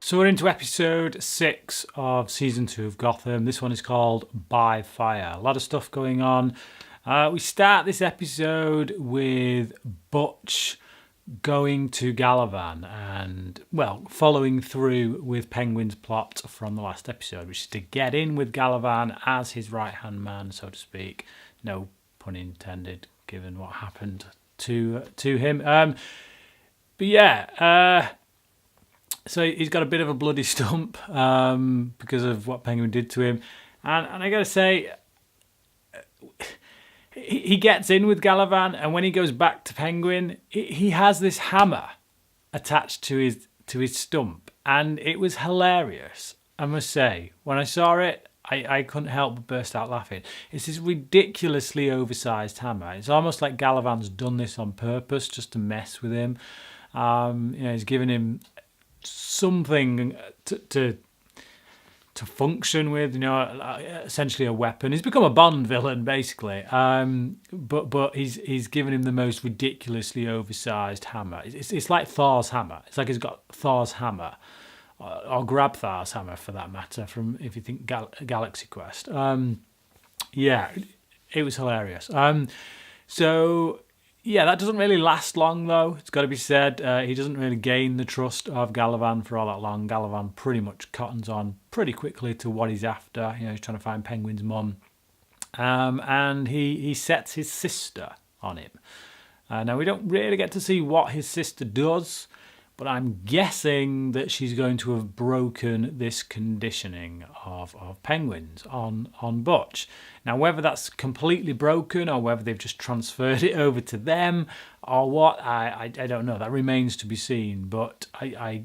So we're into episode 6 of season 2 of Gotham. This one is called By Fire. A lot of stuff going on. We start this episode with Butch going to Galavan and, well, following through with Penguin's plot from the last episode, which is to get in with Galavan as his right-hand man, so to speak. No pun intended, given what happened to him. But yeah, so he's got a bit of a bloody stump because of what Penguin did to him. And I got to say, he gets in with Galavan, and when he goes back to Penguin, he has this hammer attached to his stump. And it was hilarious, I must say. When I saw it, I couldn't help but burst out laughing. It's this ridiculously oversized hammer. It's almost like Galavan's done this on purpose just to mess with him. He's given him something to function with, essentially a weapon. He's become a Bond villain basically, but he's given him the most ridiculously oversized hammer. It's like Thor's hammer. It's like he's got Thor's hammer, or Grabthar's hammer for that matter. From if you think Galaxy Quest, yeah, it was hilarious. So. Yeah, that doesn't really last long, though. It's got to be said. He doesn't really gain the trust of Galavan for all that long. Galavan pretty much cottons on pretty quickly to what he's after. He's trying to find Penguin's mum. And he sets his sister on him. Now, we don't really get to see what his sister does, but I'm guessing that she's going to have broken this conditioning of Penguin's on Butch. Now, whether that's completely broken or whether they've just transferred it over to them or what, I don't know. That remains to be seen. But I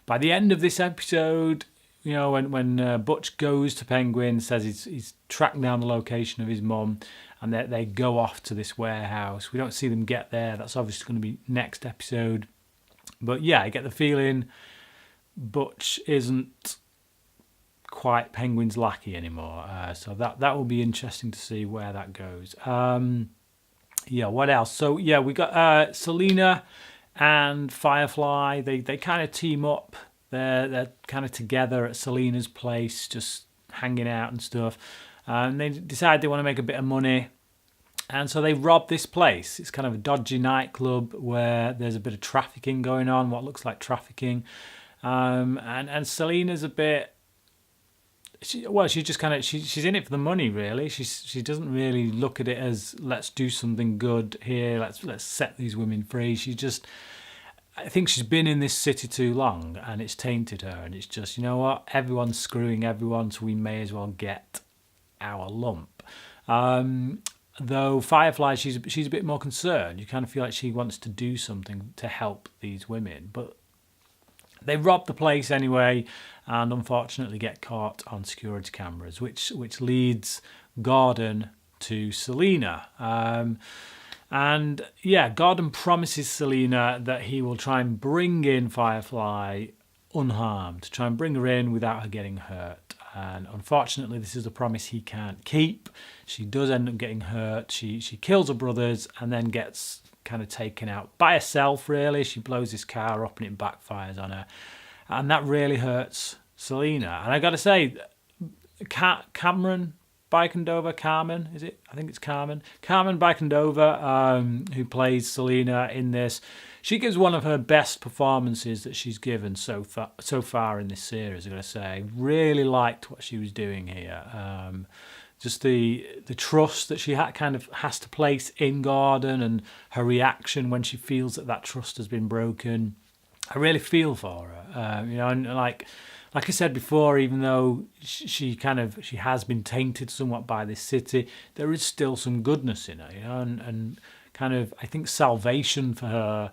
by the end of this episode, when Butch goes to Penguin, says he's tracked down the location of his mum, and they go off to this warehouse. We don't see them get there. That's obviously going to be next episode. But yeah, I get the feeling Butch isn't quite Penguin's lackey anymore. So that will be interesting to see where that goes. What else? So yeah, we got Selena and Firefly. They kind of team up. They're kind of together at Selena's place, just hanging out and stuff. And they decide they want to make a bit of money. And so they rob this place. It's kind of a dodgy nightclub where there's a bit of trafficking going on, what looks like trafficking. And Selena's a bit... she's just kind of... She's in it for the money, really. She doesn't really look at it as, let's do something good here, let's set these women free. She just... I think she's been in this city too long, and it's tainted her. And it's just, you know what? Everyone's screwing everyone, so we may as well get our lump. Though Firefly, she's a bit more concerned. You kind of feel like she wants to do something to help these women. But they rob the place anyway, and unfortunately get caught on security cameras, which leads Gordon to Selena. And yeah, Gordon promises Selena that he will try and bring in Firefly unharmed, try and bring her in without her getting hurt. And unfortunately, this is a promise he can't keep. She does end up getting hurt. She kills her brothers and then gets kind of taken out by herself, really. She blows his car up and it backfires on her. And that really hurts Selena. And I got to say, Carmen, is it? I think it's Carmen. Carmen Bykendova, who plays Selena in this. She gives one of her best performances that she's given so far in this series, I've got to say. Really liked what she was doing here. Just the trust that she has to place in Gordon, and her reaction when she feels that trust has been broken. I really feel for her. And like I said before, even though she has been tainted somewhat by this city, there is still some goodness in her, and kind of, I think salvation for her,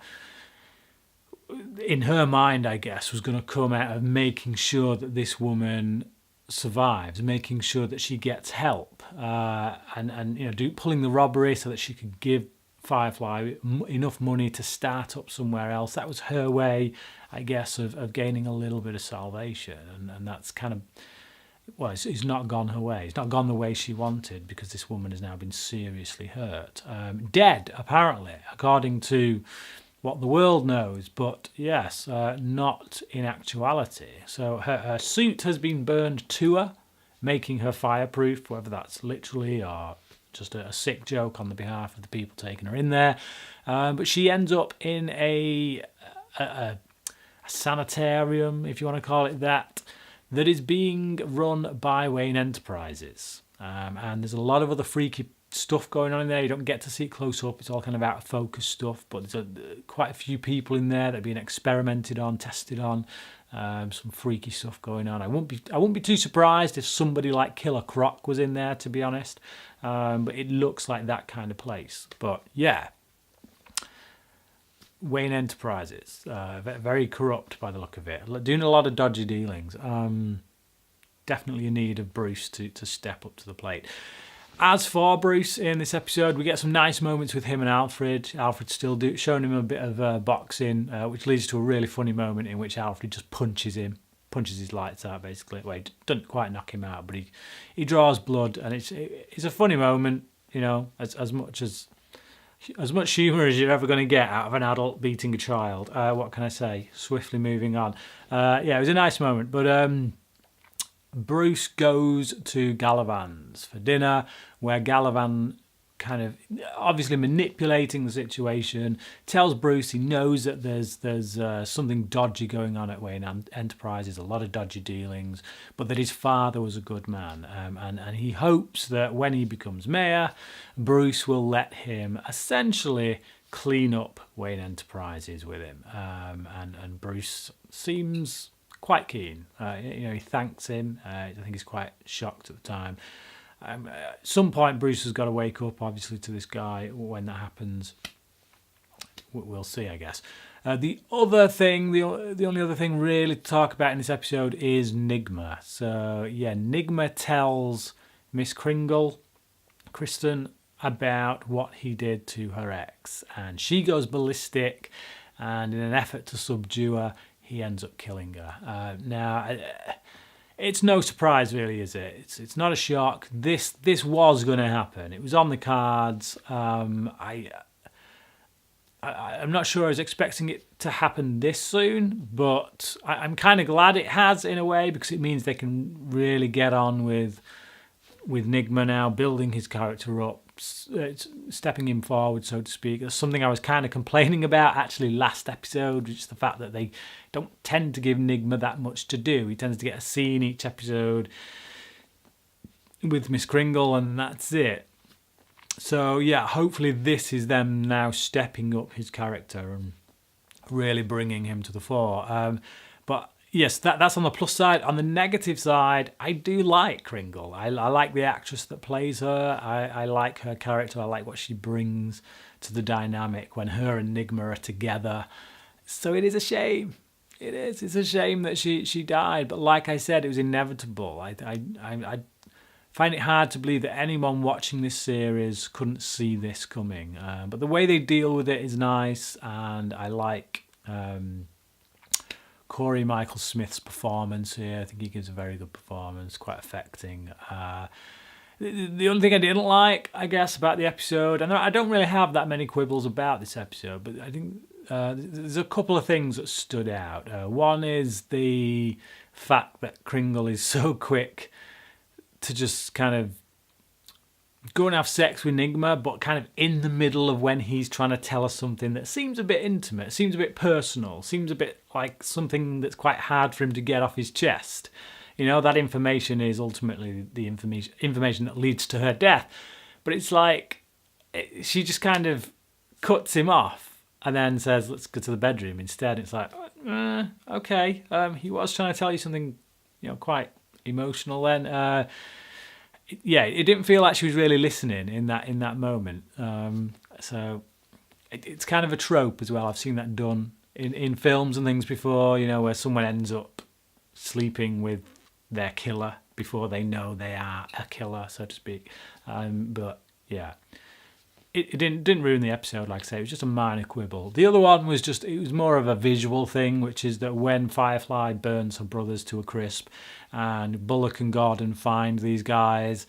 in her mind, I guess, was going to come out of making sure that this woman survives, making sure that she gets help, and pulling the robbery so that she could give Firefly enough money to start up somewhere else. That was her way, I guess, of gaining a little bit of salvation, and that's kind of... Well, it's not gone her way. It's not gone the way she wanted, because this woman has now been seriously hurt. Dead, apparently, according to what the world knows, but yes, not in actuality. So her suit has been burned to her, making her fireproof, whether that's literally or just a sick joke on the behalf of the people taking her in there. But she ends up in a sanitarium, if you want to call it that is being run by Wayne Enterprises. And there's a lot of other freaky stuff going on in there. You don't get to see it close up. It's all kind of out of focus stuff, but there's quite a few people in there that are being experimented on, tested on. Some freaky stuff going on. I wouldn't be too surprised if somebody like Killer Croc was in there, to be honest. But it looks like that kind of place. But yeah, Wayne Enterprises, very corrupt by the look of it, doing a lot of dodgy dealings. Definitely in need of Bruce to step up to the plate. As for Bruce in this episode, we get some nice moments with him and Alfred. Alfred's still showing him a bit of boxing, which leads to a really funny moment in which Alfred just punches his lights out, basically. Well, he doesn't quite knock him out, but he draws blood, and it's a funny moment, you know, as much humour as you're ever going to get out of an adult beating a child. What can I say? Swiftly moving on. Yeah, it was a nice moment, but Bruce goes to Galavan's for dinner, where Galavan, kind of obviously manipulating the situation, tells Bruce he knows that there's something dodgy going on at Wayne Enterprises, a lot of dodgy dealings, but that his father was a good man, and he hopes that when he becomes mayor, Bruce will let him essentially clean up Wayne Enterprises with him, and Bruce seems quite keen. He thanks him. I think he's quite shocked at the time. At some point, Bruce has got to wake up, obviously, to this guy. When that happens, we'll see, I guess. The only other thing really to talk about in this episode is Nygma. So, yeah, Nygma tells Miss Kristen, about what he did to her ex. And she goes ballistic, and in an effort to subdue her, he ends up killing her. Now, it's no surprise, really, is it? It's not a shock. This was going to happen. It was on the cards. I'm not sure I was expecting it to happen this soon, but I'm kind of glad it has in a way, because it means they can really get on with Nygma now, building his character up, stepping him forward, so to speak. That's something I was kind of complaining about actually last episode, which is the fact that they don't tend to give Nygma that much to do. He tends to get a scene each episode with Miss Kringle, and that's it. So yeah, hopefully this is them now stepping up his character and really bringing him to the fore. But yes, that's on the plus side. On the negative side, I do like Kringle. I like the actress that plays her. I like her character. I like what she brings to the dynamic when her and Nygma are together. So it is a shame. It is. It's a shame that she died. But like I said, it was inevitable. I find it hard to believe that anyone watching this series couldn't see this coming. But the way they deal with it is nice, and I like Corey Michael Smith's performance here. I think he gives a very good performance, quite affecting. The only thing I didn't like, I guess, about the episode, and I don't really have that many quibbles about this episode, but I think there's a couple of things that stood out. One is the fact that Kringle is so quick to just kind of go and have sex with Nygma, but kind of in the middle of when he's trying to tell us something that seems a bit intimate, seems a bit personal, seems a bit like something that's quite hard for him to get off his chest. You know, that information is ultimately the information that leads to her death. But it's like she just kind of cuts him off and then says, let's go to the bedroom instead. It's like, okay, he was trying to tell you something, quite emotional then. It didn't feel like she was really listening in that moment. So it's kind of a trope as well. I've seen that done in films and things before, where someone ends up sleeping with their killer before they know they are a killer, so to speak. But yeah, it didn't ruin the episode, like I say. It was just a minor quibble. The other one was it was more of a visual thing, which is that when Firefly burns her brothers to a crisp and Bullock and Gordon find these guys,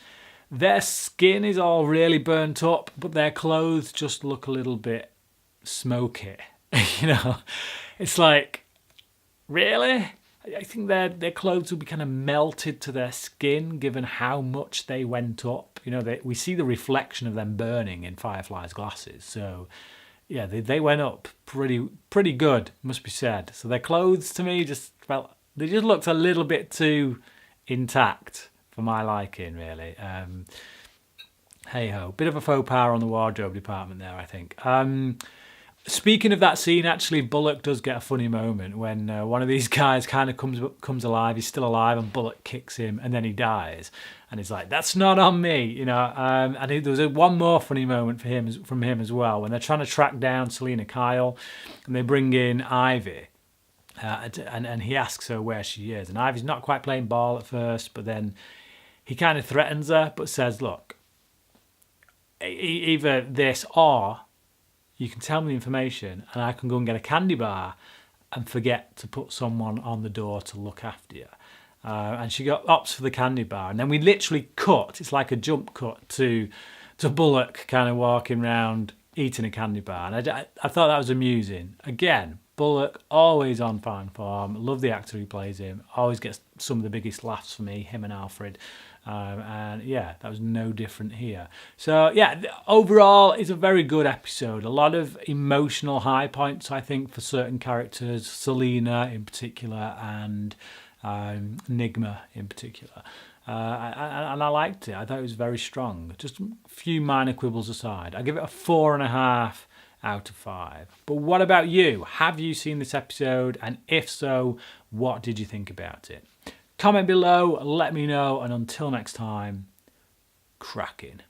their skin is all really burnt up, but their clothes just look a little bit smoky. You know, it's like, really? I think their clothes will be kind of melted to their skin given how much they went up. You know, we see the reflection of them burning in Firefly's glasses. So, yeah, they went up pretty good, must be said. So their clothes to me they just looked a little bit too intact for my liking, really. Hey ho, bit of a faux pas on the wardrobe department there, I think. Speaking of that scene, actually, Bullock does get a funny moment when one of these guys kind of comes alive. He's still alive, and Bullock kicks him, and then he dies. And he's like, "That's not on me," you know. And there was one more funny moment from him as well when they're trying to track down Selena Kyle, and they bring in Ivy, and he asks her where she is, and Ivy's not quite playing ball at first, but then he kind of threatens her, but says, "Look, either this or you can tell me the information and I can go and get a candy bar and forget to put someone on the door to look after you." And she opts for the candy bar. And then we literally cut, it's like a jump cut to Bullock kind of walking around eating a candy bar. And I thought that was amusing. Again, Bullock, always on fine form. Love the actor who plays him. Always gets some of the biggest laughs for me, him and Alfred. And yeah, that was no different here. So yeah, overall, it's a very good episode. A lot of emotional high points, I think, for certain characters. Selena in particular, and Nygma in particular. And I liked it. I thought it was very strong. Just a few minor quibbles aside. I give it a 4.5 out of 5. But what about you? Have you seen this episode? And if so, what did you think about it? Comment below, let me know, and until next time, cracking.